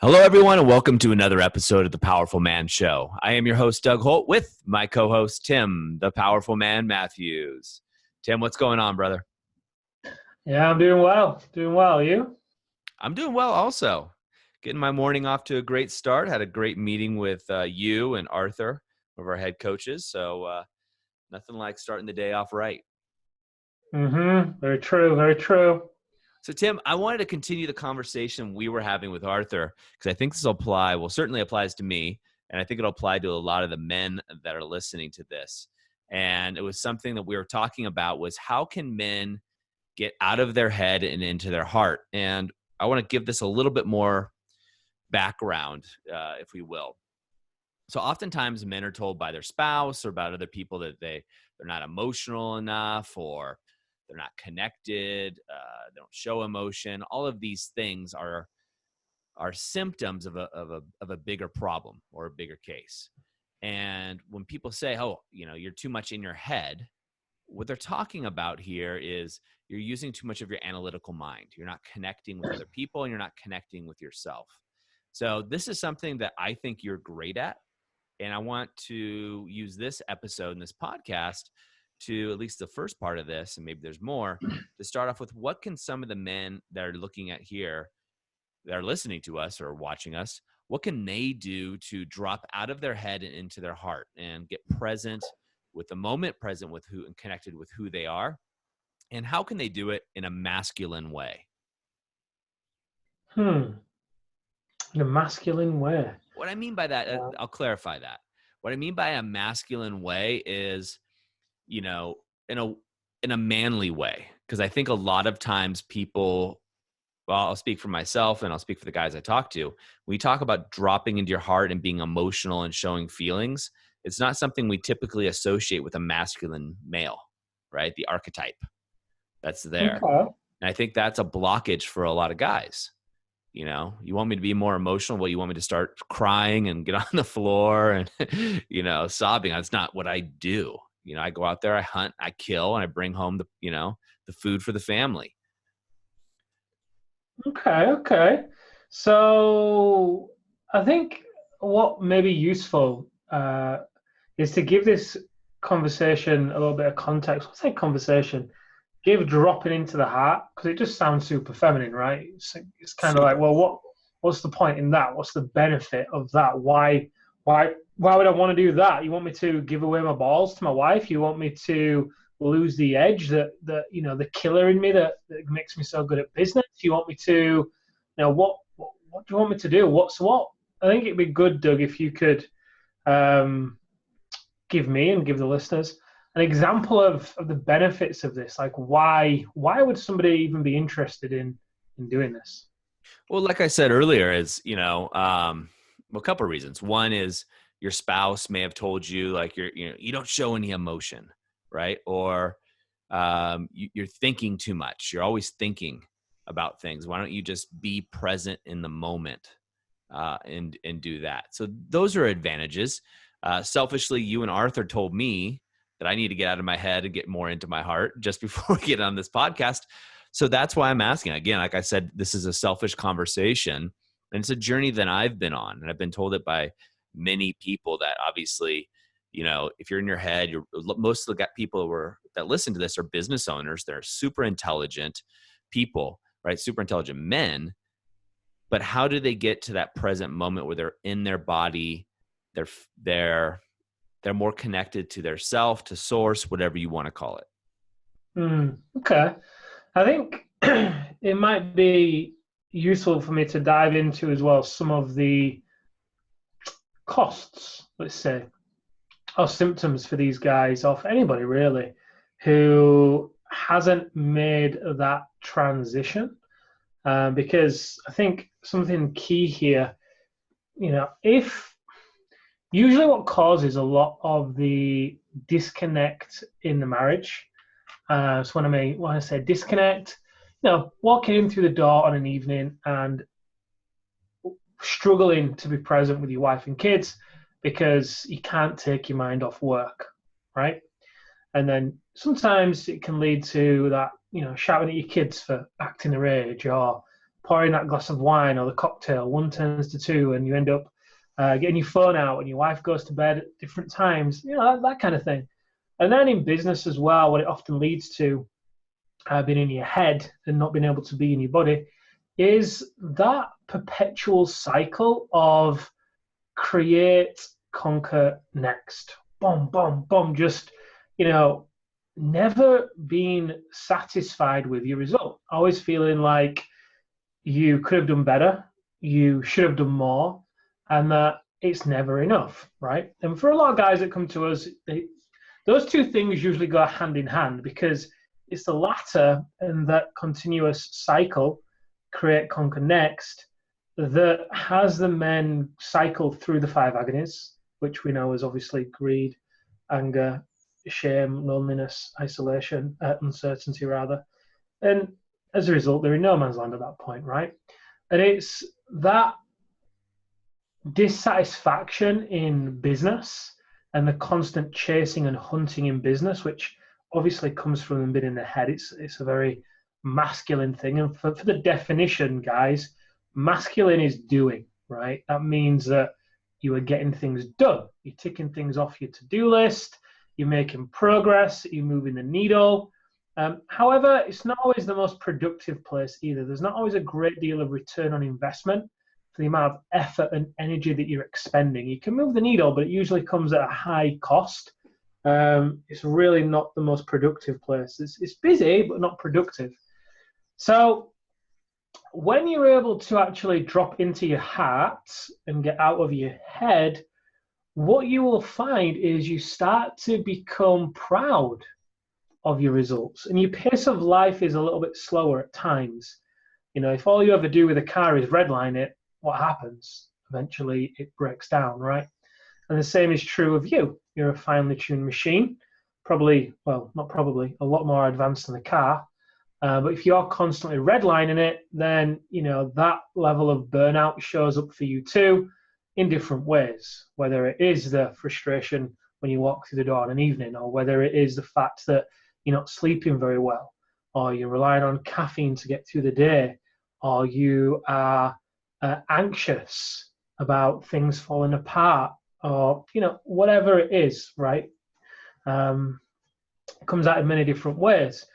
Hello, everyone, and welcome to another episode of the Powerful Man Show. I am your host, Doug Holt, with my co-host, Tim, the Powerful Man Matthews. Tim, what's going on, brother? Yeah, I'm doing well. Doing well. You? I'm doing well also. Getting my morning off to a great start. Had a great meeting with you and Arthur, one of our head coaches. So nothing like starting the day off right. Very true. Very true. So, Tim, I wanted to continue the conversation we were having with Arthur because I think this will apply, well, certainly applies to me, and I think it'll apply to a lot of the men that are listening to this. And it was something that we were talking about was how can men get out of their head and into their heart? And I want to give this a little bit more background, if we will. So oftentimes men are told by their spouse or about other people that they're not emotional enough or they're not connected, they don't show emotion. All of these things are symptoms of a bigger problem or a bigger case. And when people say, "Oh, you're too much in your head," what they're talking about here is you're using too much of your analytical mind. You're not connecting with other people and you're not connecting with yourself. So this is something that I think you're great at. And I want to use this episode and this podcast to, at least the first part of this, and maybe there's more, to start off with what can some of the men that are looking at here, that are listening to us or watching us, what can they do to drop out of their head and into their heart and get present with the moment, present with who, and connected with who they are? And how can they do it in a masculine way? In a masculine way. What I mean by that, I'll clarify that. What I mean by a masculine way is, in a manly way. Because I think a lot of times people, well, I'll speak for myself and I'll speak for the guys I talk to. When we talk about dropping into your heart and being emotional and showing feelings, it's not something we typically associate with a masculine male, right? The archetype that's there. Okay. And I think that's a blockage for a lot of guys. You want me to be more emotional? Well, you want me to start crying and get on the floor and, sobbing. That's not what I do. I go out there, I hunt, I kill, and I bring home the food for the family. Okay. So I think what may be useful is to give this conversation a little bit of context. When I say conversation, give dropping into the heart, because it just sounds super feminine, right? It's kind of like, well, what's the point in that? What's the benefit of that? Why would I want to do that? You want me to give away my balls to my wife? You want me to lose the edge, the killer in me that makes me so good at business? You want me to, what do you want me to do? What's what? I think it'd be good, Doug, if you could give me and give the listeners an example of the benefits of this. Like, why would somebody even be interested in doing this? Well, like I said earlier, is a couple of reasons. One is your spouse may have told you like you don't show any emotion, right? Or you're thinking too much. You're always thinking about things. Why don't you just be present in the moment and do that? So those are advantages. Selfishly, you and Arthur told me that I need to get out of my head and get more into my heart just before we get on this podcast. So that's why I'm asking. Again, like I said, this is a selfish conversation, and it's a journey that I've been on, and I've been told it by many people that obviously, if you're in your head, most of the people that listen to this are business owners. They're super intelligent people, right? Super intelligent men. But how do they get to that present moment where they're in their body? They're more connected to their self, to source, whatever you want to call it. Okay. I think it might be useful for me to dive into as well some of the costs, let's say, or symptoms for these guys, or for anybody really, who hasn't made that transition. Because I think something key here, if usually what causes a lot of the disconnect in the marriage. So when I say disconnect, walking in through the door on an evening and struggling to be present with your wife and kids because you can't take your mind off work, right? And then sometimes it can lead to that, shouting at your kids for acting their age, or pouring that glass of wine or the cocktail, one turns to two, and you end up getting your phone out, and your wife goes to bed at different times, that kind of thing. And then in business as well, what it often leads to, being in your head and not being able to be in your body, is that perpetual cycle of create, conquer, next. Boom, boom, boom. Just, never being satisfied with your result. Always feeling like you could have done better, you should have done more, and that it's never enough, right? And for a lot of guys that come to us, those two things usually go hand in hand, because it's the latter and that continuous cycle, create, conquer, next, that has the men cycle through the five agonies, which we know is obviously greed, anger, shame, loneliness, isolation, uncertainty rather. And as a result, they're in no man's land at that point, right? And it's that dissatisfaction in business and the constant chasing and hunting in business, which obviously comes from them being in their head. It's a very masculine thing. And for the definition, guys, masculine is doing, right? That means that you are getting things done. You're ticking things off your to-do list. You're making progress. You're moving the needle. However, it's not always the most productive place either. There's not always a great deal of return on investment for the amount of effort and energy that you're expending. You can move the needle, but it usually comes at a high cost. It's really not the most productive place. It's busy, but not productive. So when you're able to actually drop into your heart and get out of your head, what you will find is you start to become proud of your results, and your pace of life is a little bit slower at times. If all you ever do with a car is redline it, what happens? Eventually it breaks down, right? And the same is true of you. You're a finely tuned machine, probably, well, not probably, a lot more advanced than a car. But if you're constantly redlining it, then, that level of burnout shows up for you too in different ways, whether it is the frustration when you walk through the door in an evening, or whether it is the fact that you're not sleeping very well, or you're relying on caffeine to get through the day, or you are anxious about things falling apart, or, whatever it is, right? It comes out in many different ways.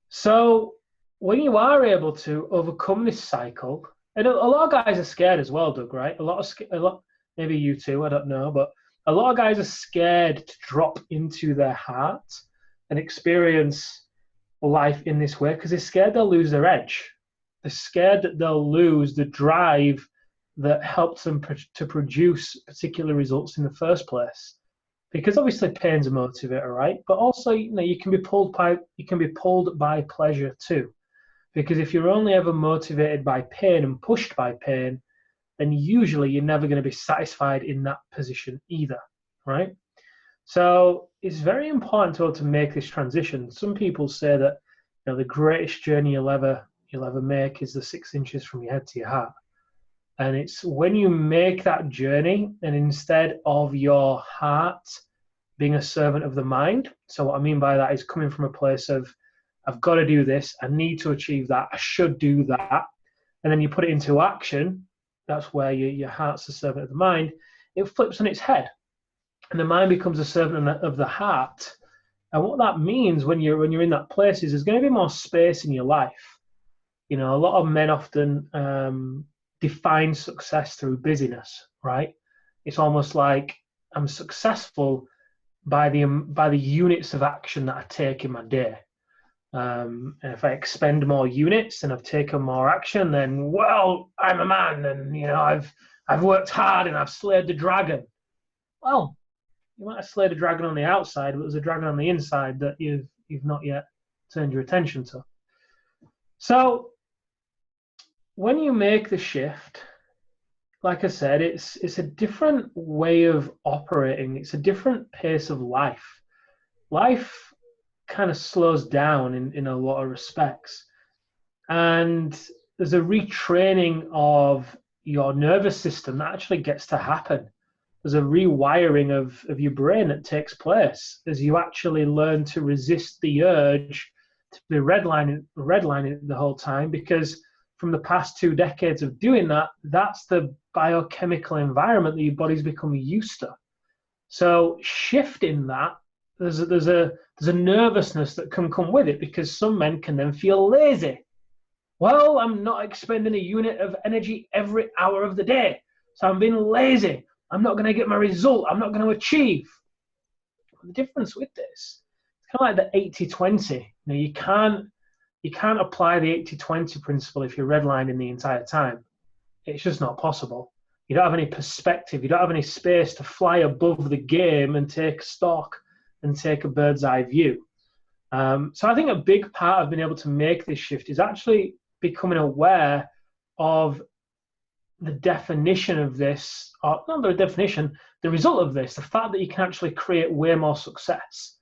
So when you are able to overcome this cycle, and a lot of guys are scared as well, Doug, right? A lot, maybe you too, I don't know, but a lot of guys are scared to drop into their heart and experience life in this way because they're scared they'll lose their edge. They're scared that they'll lose the drive that helps them to produce particular results in the first place. Because obviously pain's a motivator, right? But also, you can be pulled by pleasure too. Because if you're only ever motivated by pain and pushed by pain, then usually you're never going to be satisfied in that position either, right? So it's very important to be able to make this transition. Some people say that the greatest journey you'll ever make is the 6 inches from your head to your heart. And it's when you make that journey, and instead of your heart being a servant of the mind. So what I mean by that is coming from a place of, I've got to do this, I need to achieve that, I should do that. And then you put it into action. That's where your heart's the servant of the mind. It flips on its head. And the mind becomes a servant of the heart. And what that means when you're in that place is there's going to be more space in your life. A lot of men often define success through busyness, right? It's almost like I'm successful by the units of action that I take in my day. And if I expend more units and I've taken more action, then, well, I'm a man, and I've worked hard and I've slayed the dragon. Well, you might have slayed a dragon on the outside, but there's a dragon on the inside that you've not yet turned your attention to. So when you make the shift, like I said, it's a different way of operating. It's a different pace of life. Life kind of slows down in a lot of respects. And there's a retraining of your nervous system that actually gets to happen. There's a rewiring of your brain that takes place as you actually learn to resist the urge to be redlining the whole time, because from the past 2 decades of doing that, that's the biochemical environment that your body's become used to. So shifting that, there's a nervousness that can come with it, because some men can then feel lazy. Well, I'm not expending a unit of energy every hour of the day, so I'm being lazy. I'm not going to get my result. I'm not going to achieve. The difference with this, it's kind of like the 80-20. You can't apply the 80-20 principle if you're redlining the entire time. It's just not possible. You don't have any perspective. You don't have any space to fly above the game and take stock and take a bird's eye view. So I think a big part of being able to make this shift is actually becoming aware of the definition of this, or not the definition, the result of this, the fact that you can actually create way more success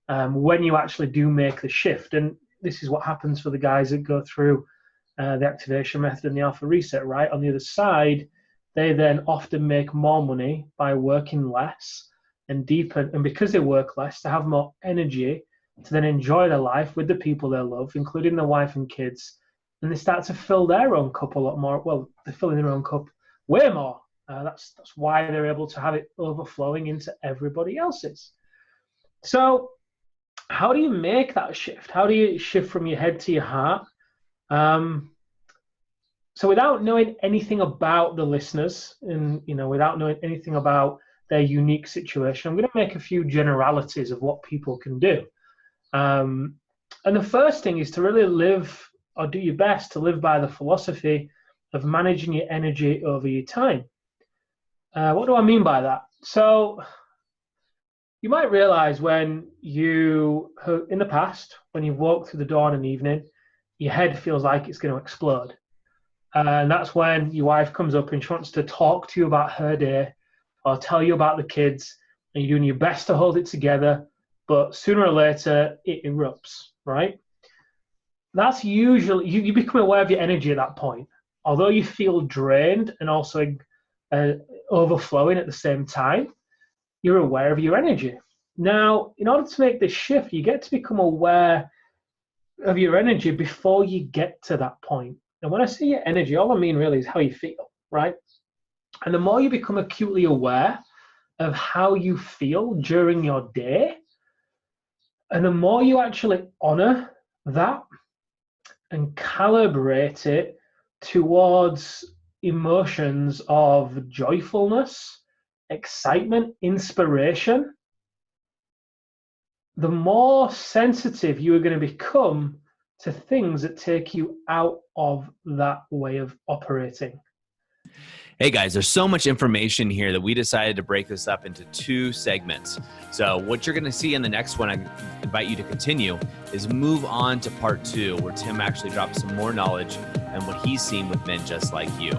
when you actually do make the shift. And this is what happens for the guys that go through the activation method and the alpha reset, right? On the other side, they then often make more money by working less and deeper. And because they work less, they have more energy to then enjoy their life with the people they love, including their wife and kids. And they start to fill their own cup a lot more. Well, they're filling their own cup way more. That's why they're able to have it overflowing into everybody else's. So how do you make that shift? How do you shift from your head to your heart? So without knowing anything about the listeners, and without knowing anything about their unique situation, I'm going to make a few generalities of what people can do. And the first thing is to really live, or do your best to live by, the philosophy of managing your energy over your time. What do I mean by that? So you might realize when in the past, when you've walked through the door in an evening, your head feels like it's going to explode. And that's when your wife comes up and she wants to talk to you about her day or tell you about the kids, and you're doing your best to hold it together, but sooner or later it erupts, right? That's usually, you become aware of your energy at that point. Although you feel drained and also overflowing at the same time, you're aware of your energy. Now, in order to make this shift, you get to become aware of your energy before you get to that point. And when I say your energy, all I mean really is how you feel, right? And the more you become acutely aware of how you feel during your day, and the more you actually honor that and calibrate it towards emotions of joyfulness, excitement, inspiration, the more sensitive you are going to become to things that take you out of that way of operating. Hey guys, there's so much information here that we decided to break this up into 2 segments. So what you're going to see in the next one, I invite you to continue, is move on to part 2, where Tim actually drops some more knowledge and what he's seen with men just like you.